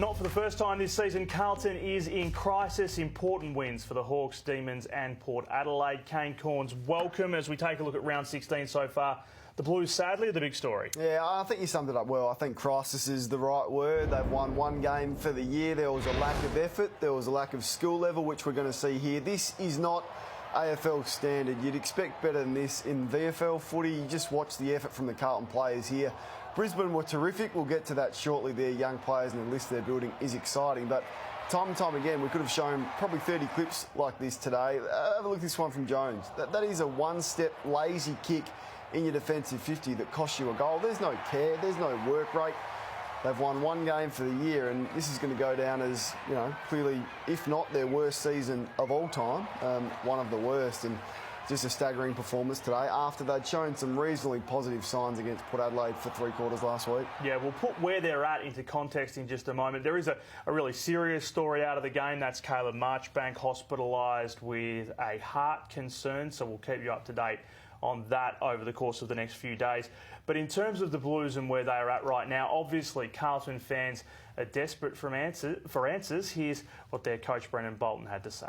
Not for the first time this season, Carlton is in crisis. Important wins for the Hawks, Demons and Port Adelaide. Kane Corns, welcome as we take a look at round 16 so far. The Blues, sadly, are the big story. Yeah, I think you summed it up well. I think crisis is the right word. They've won one game for the year. There was a lack of effort. There was a lack of skill level, which we're going to see here. This is not AFL standard. You'd expect better than this in VFL footy. You just watch the effort from the Carlton players here. Brisbane were terrific. We'll get to that shortly. Their young players and the list they're building is exciting. But time and time again, we could have shown probably 30 clips like this today. Have a look at this one from Jones. That is a one-step lazy kick in your defensive 50 that costs you a goal. There's no care. There's no work rate. They've won one game for the year, and this is going to go down as, you know, clearly, if not their worst season of all time, one of the worst. And just a staggering performance today after they'd shown some reasonably positive signs against Port Adelaide for three quarters last week. Yeah, we'll put where they're at into context in just a moment. There is a really serious story out of the game. That's Caleb Marchbank hospitalised with a heart concern, so we'll keep you up to date on that over the course of the next few days. But in terms of the Blues and where they are at right now, obviously Carlton fans are desperate for answers. Here's what their coach Brendan Bolton had to say.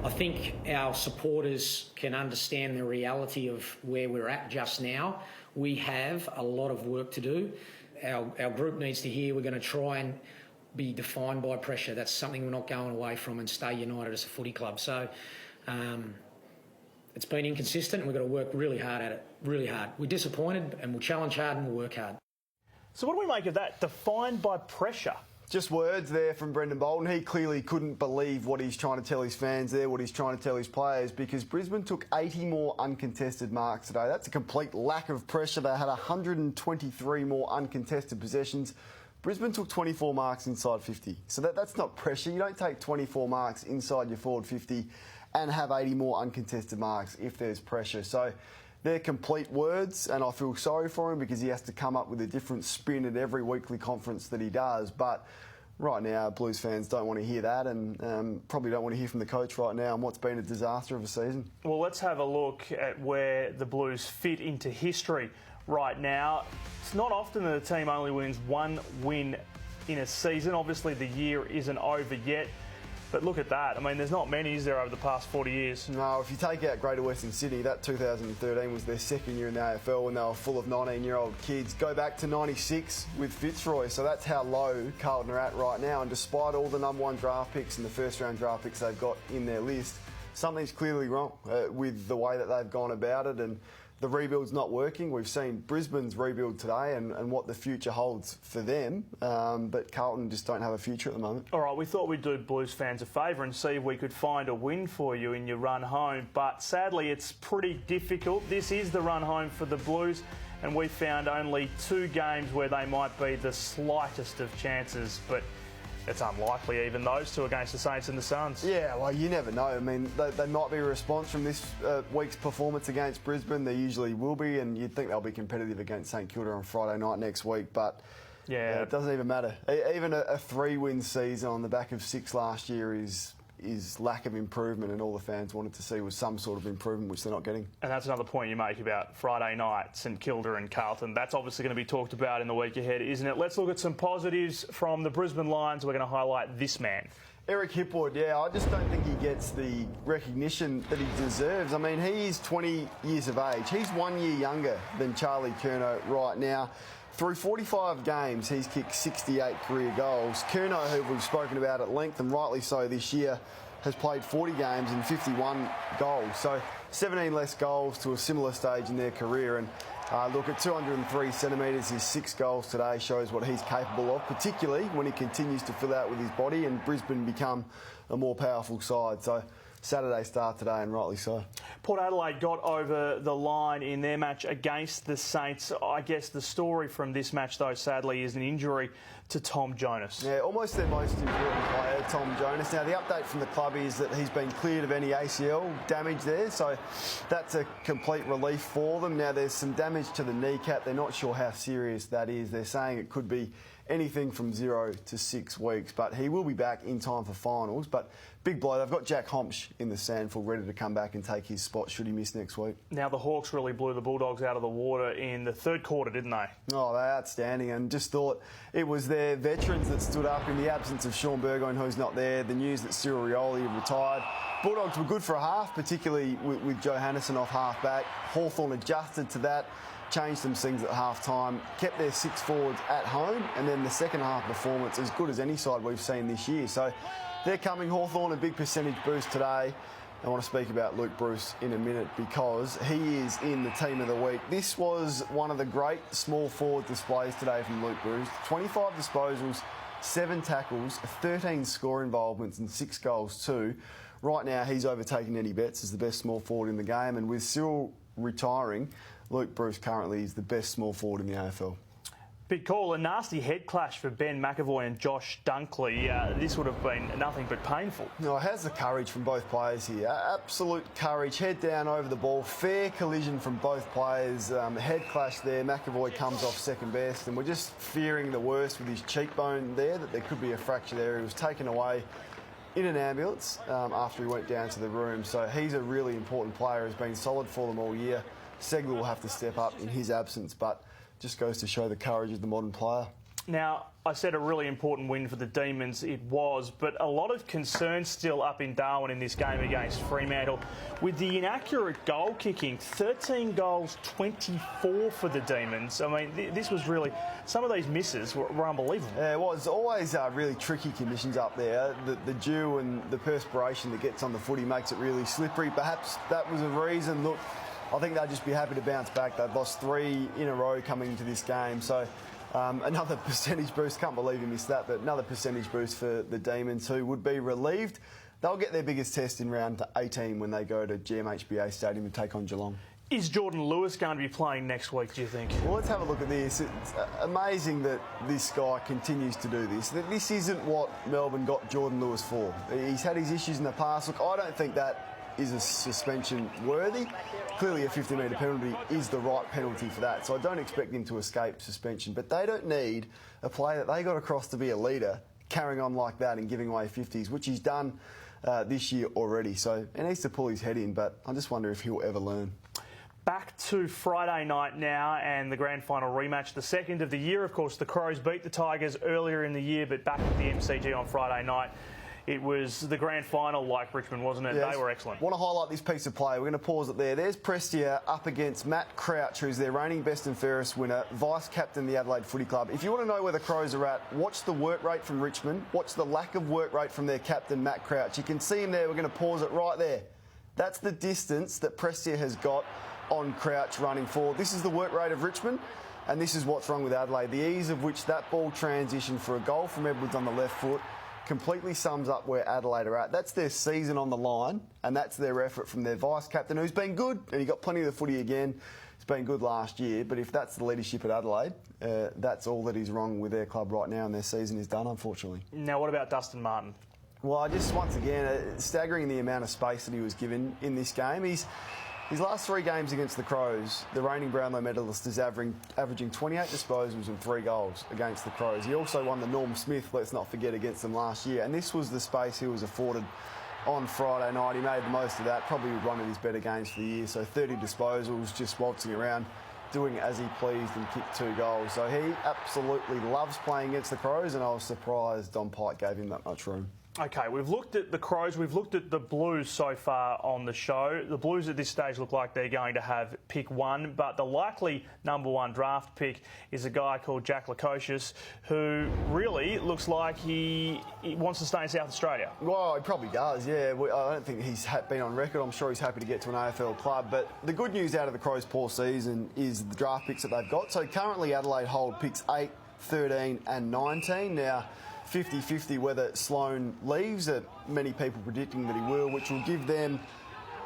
I think our supporters can understand the reality of where we're at just now. We have a lot of work to do. Our group needs to hear we're going to try and be defined by pressure. That's something we're not going away from, and stay united as a footy club. So it's been inconsistent, and we've got to work really hard at it, really hard. We're disappointed, and we'll challenge hard and we'll work hard. So what do we make of that? Defined by pressure. Just words there from Brendan Bolton. He clearly couldn't believe what he's trying to tell his fans there, what he's trying to tell his players, because Brisbane took 80 more uncontested marks today. That's a complete lack of pressure. They had 123 more uncontested possessions. Brisbane took 24 marks inside 50. So that's not pressure. You don't take 24 marks inside your forward 50 and have 80 more uncontested marks if there's pressure. So they're complete words, and I feel sorry for him because he has to come up with a different spin at every weekly conference that he does. But right now, Blues fans don't want to hear that, and probably don't want to hear from the coach right now on what's been a disaster of a season. Well, let's have a look at where the Blues fit into history right now. It's not often that a team only wins one win in a season. Obviously, the year isn't over yet. But look at that. I mean, there's not many, is there, over the past 40 years? No, if you take out Greater Western Sydney, that 2013 was their second year in the AFL when they were full of 19-year-old kids. Go back to 96 with Fitzroy, so that's how low Carlton are at right now. And despite all the number one draft picks and the first-round draft picks they've got in their list, something's clearly wrong with the way that they've gone about it, and the rebuild's not working. We've seen Brisbane's rebuild today and what the future holds for them, but Carlton just don't have a future at the moment. All right, we thought we'd do Blues fans a favour and see if we could find a win for you in your run home, but sadly it's pretty difficult. This is the run home for the Blues, and we found only two games where they might be the slightest of chances, but it's unlikely even those two against the Saints and the Suns. Yeah, well, you never know. I mean, they might be a response from this week's performance against Brisbane. They usually will be, and you'd think they'll be competitive against St Kilda on Friday night next week, but yeah, it doesn't even matter. Even a three-win season on the back of 6 last year is lack of improvement, and all the fans wanted to see was some sort of improvement, which they're not getting. And that's another point you make about Friday night, St Kilda and Carlton. That's obviously going to be talked about in the week ahead, isn't it? Let's look at some positives from the Brisbane Lions. We're going to highlight this man. Eric Hipwood, yeah, I just don't think he gets the recognition that he deserves. I mean, he is 20 years of age. He's 1 year younger than Charlie Curnow right now. Through 45 games, he's kicked 68 career goals. Curnow, who we've spoken about at length, and rightly so this year, has played 40 games and 51 goals. So 17 less goals to a similar stage in their career. And look, at 203 centimetres, his 6 goals today shows what he's capable of, particularly when he continues to fill out with his body and Brisbane become a more powerful side. So Saturday start today, and rightly so. Port Adelaide got over the line in their match against the Saints. I guess the story from this match, though, sadly, is an injury to Tom Jonas. Yeah, almost their most important player, Tom Jonas. Now, the update from the club is that he's been cleared of any ACL damage there, so that's a complete relief for them. Now, there's some damage to the kneecap. They're not sure how serious that is. They're saying it could be anything from 0 to 6 weeks. But he will be back in time for finals. But big blow. They've got Jack Homsch in the sandful ready to come back and take his spot should he miss next week. Now, the Hawks really blew the Bulldogs out of the water in the third quarter, didn't they? Oh, they're outstanding, and just thought it was their veterans that stood up in the absence of Sean Burgoyne, who's not there. The news that Cyril Rioli retired. Bulldogs were good for a half, particularly with Joe Hannison off half-back. Hawthorn adjusted to that, changed some things at half-time, kept their 6 forwards at home, and then the second half performance as good as any side we've seen this year. So they're coming. Hawthorn a big percentage boost today. I want to speak about Luke Bruce in a minute because he is in the team of the week. This was one of the great small forward displays today from Luke Bruce. 25 disposals, 7 tackles, 13 score involvements and 6 goals too. Right now he's overtaken Eddie Betts as the best small forward in the game, and with Cyril retiring, Luke Bruce currently is the best small forward in the AFL. Big call, a nasty head clash for Ben McAvoy and Josh Dunkley. This would have been nothing but painful. No, how's the courage from both players here? Absolute courage, head down over the ball, fair collision from both players. Head clash there, McAvoy comes off second best, and we're just fearing the worst with his cheekbone there, that there could be a fracture there. He was taken away in an ambulance after he went down to the room. So he's a really important player, has been solid for them all year. Segler will have to step up in his absence, but just goes to show the courage of the modern player. Now, I said a really important win for the Demons. It was, but a lot of concern still up in Darwin in this game against Fremantle. With the inaccurate goal kicking, 13 goals, 24 for the Demons. I mean, this was really... Some of these misses were unbelievable. Yeah, it was always really tricky conditions up there. The dew and the perspiration that gets on the footy makes it really slippery. Perhaps that was a reason. Look, I think they'd just be happy to bounce back. They've lost 3 in a row coming into this game. So another percentage boost. Can't believe you missed that, but another percentage boost for the Demons, who would be relieved. They'll get their biggest test in round 18 when they go to GMHBA Stadium and take on Geelong. Is Jordan Lewis going to be playing next week, do you think? Well, let's have a look at this. It's amazing that this guy continues to do this. That this isn't what Melbourne got Jordan Lewis for. He's had his issues in the past. Look, I don't think that is a suspension worthy. Clearly a 50-metre penalty is the right penalty for that, so I don't expect him to escape suspension. But they don't need a player that they got across to be a leader carrying on like that and giving away 50s, which he's done this year already. So he needs to pull his head in, but I just wonder if he'll ever learn. Back to Friday night now and the grand final rematch, the second of the year. Of course, the Crows beat the Tigers earlier in the year, but back at the MCG on Friday night, it was the grand final like Richmond, wasn't it? Yes. They were excellent. Want to highlight this piece of play. We're going to pause it there. There's Prestia up against Matt Crouch, who's their reigning best and fairest winner, vice-captain of the Adelaide Footy Club. If you want to know where the Crows are at, watch the work rate from Richmond. Watch the lack of work rate from their captain, Matt Crouch. You can see him there. We're going to pause it right there. That's the distance that Prestia has got on Crouch running forward. This is the work rate of Richmond, and this is what's wrong with Adelaide. The ease of which that ball transitioned for a goal from Edwards on the left foot completely sums up where Adelaide are at. That's their season on the line, and that's their effort from their vice-captain, who's been good, and he got plenty of the footy again. He's been good last year, but if that's the leadership at Adelaide, that's all that is wrong with their club right now, and their season is done, unfortunately. Now, what about Dustin Martin? Well, once again, staggering the amount of space that he was given in this game. His last 3 games against the Crows, the reigning Brownlow medalist is averaging 28 disposals and 3 goals against the Crows. He also won the Norm Smith, let's not forget, against them last year. And this was the space he was afforded on Friday night. He made the most of that, probably one of his better games for the year. So 30 disposals, just waltzing around, doing as he pleased and kicked 2 goals. So he absolutely loves playing against the Crows, and I was surprised Don Pike gave him that much room. OK, we've looked at the Crows, we've looked at the Blues so far on the show. The Blues at this stage look like they're going to have pick 1, but the likely number 1 draft pick is a guy called Jack Lukosius, who really looks like he wants to stay in South Australia. Well, he probably does, yeah. I don't think he's been on record. I'm sure he's happy to get to an AFL club. But the good news out of the Crows' poor season is the draft picks that they've got. So currently Adelaide hold picks 8, 13 and 19. Now, 50-50 whether Sloan leaves, many people predicting that he will, which will give them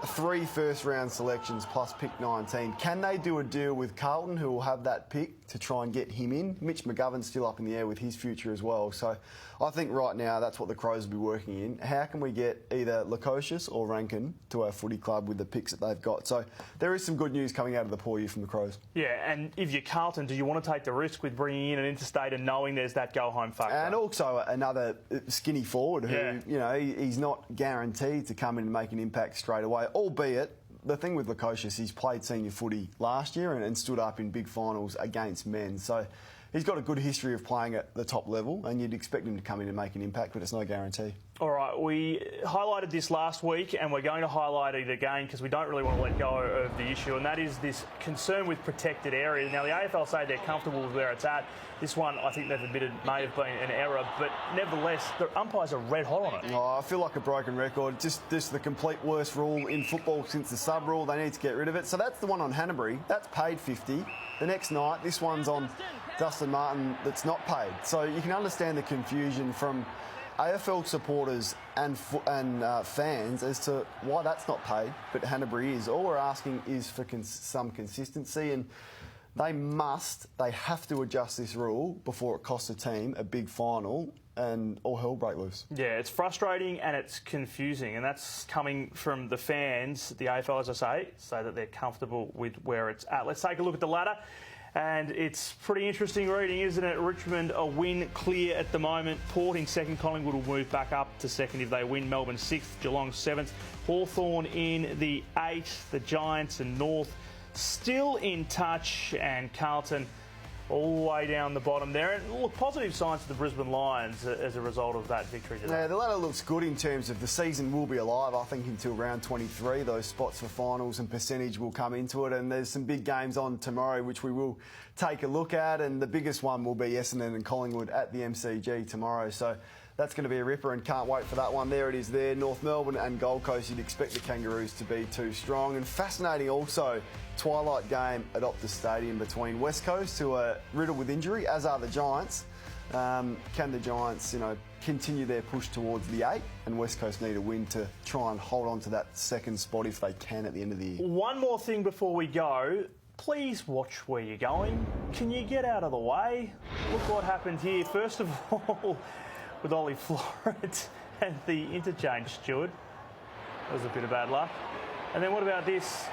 3 first-round selections plus pick 19. Can they do a deal with Carlton, who will have that pick, to try and get him in. Mitch McGovern's still up in the air with his future as well. So I think right now that's what the Crows will be working in. How can we get either Lukosius or Rankin to our footy club with the picks that they've got? So there is some good news coming out of the poor year from the Crows. Yeah, and if you're Carlton, do you want to take the risk with bringing in an interstate and knowing there's that go-home factor? And also another skinny forward who, you know, he's not guaranteed to come in and make an impact straight away, albeit the thing with Lukosius, he's played senior footy last year and stood up in big finals against men. So he's got a good history of playing at the top level, and you'd expect him to come in and make an impact, but it's no guarantee. All right, we highlighted this last week, and we're going to highlight it again because we don't really want to let go of the issue, and that is this concern with protected areas. Now, the AFL say they're comfortable with where it's at. This one, I think they've admitted, may have been an error, but nevertheless, the umpires are red hot on it. Oh, I feel like a broken record. Just the complete worst rule in football since the sub-rule. They need to get rid of it. So that's the one on Hanbury. That's paid 50. The next night, this one's on Dustin Martin that's not paid. So you can understand the confusion from AFL supporters and fans as to why that's not paid, but Hanbury is. All we're asking is for some consistency, and they have to adjust this rule before it costs a team a big final and all hell break loose. Yeah, it's frustrating and it's confusing, and that's coming from the fans. The AFL, as I say that they're comfortable with where it's at. Let's take a look at the ladder. And it's pretty interesting reading, isn't it? Richmond a win clear at the moment. Port in second. Collingwood will move back up to second if they win. Melbourne 6th. Geelong 7th. Hawthorn in the 8th. The Giants and North still in touch. And Carlton all the way down the bottom there. And look, positive signs for the Brisbane Lions as a result of that victory today. Yeah, the ladder looks good in terms of the season will be alive, I think, until round 23. Those spots for finals and percentage will come into it. And there's some big games on tomorrow, which we will take a look at. And the biggest one will be Essendon and Collingwood at the MCG tomorrow. So that's going to be a ripper and can't wait for that one. There it is there. North Melbourne and Gold Coast, you'd expect the Kangaroos to be too strong. And fascinating also, twilight game at Optus Stadium between West Coast, who are riddled with injury, as are the Giants. Can the Giants, continue their push towards the 8? And West Coast need a win to try and hold on to that second spot if they can at the end of the year. One more thing before we go. Please watch where you're going. Can you get out of the way? Look what happened here. First of all, with Ollie Florent and the interchange steward. That was a bit of bad luck. And then what about this?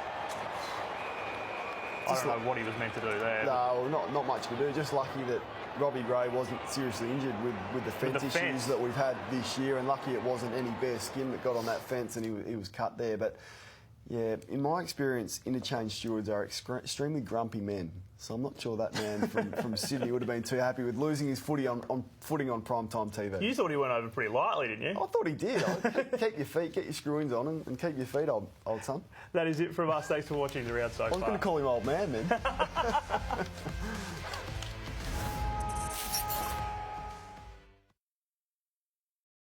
I don't know what he was meant to do there. No, not much to do. Just lucky that Robbie Gray wasn't seriously injured with the fence issues that we've had this year, and lucky it wasn't any bare skin that got on that fence and he was cut there. But yeah, in my experience, interchange stewards are extremely grumpy men. So I'm not sure that man from Sydney would have been too happy with losing his footing on primetime TV. You thought he went over pretty lightly, didn't you? I thought he did. Keep your feet, get your screw-ins on and keep your feet, old son. That is it from us. Thanks for watching the Round So Far. I was going to call him old man then.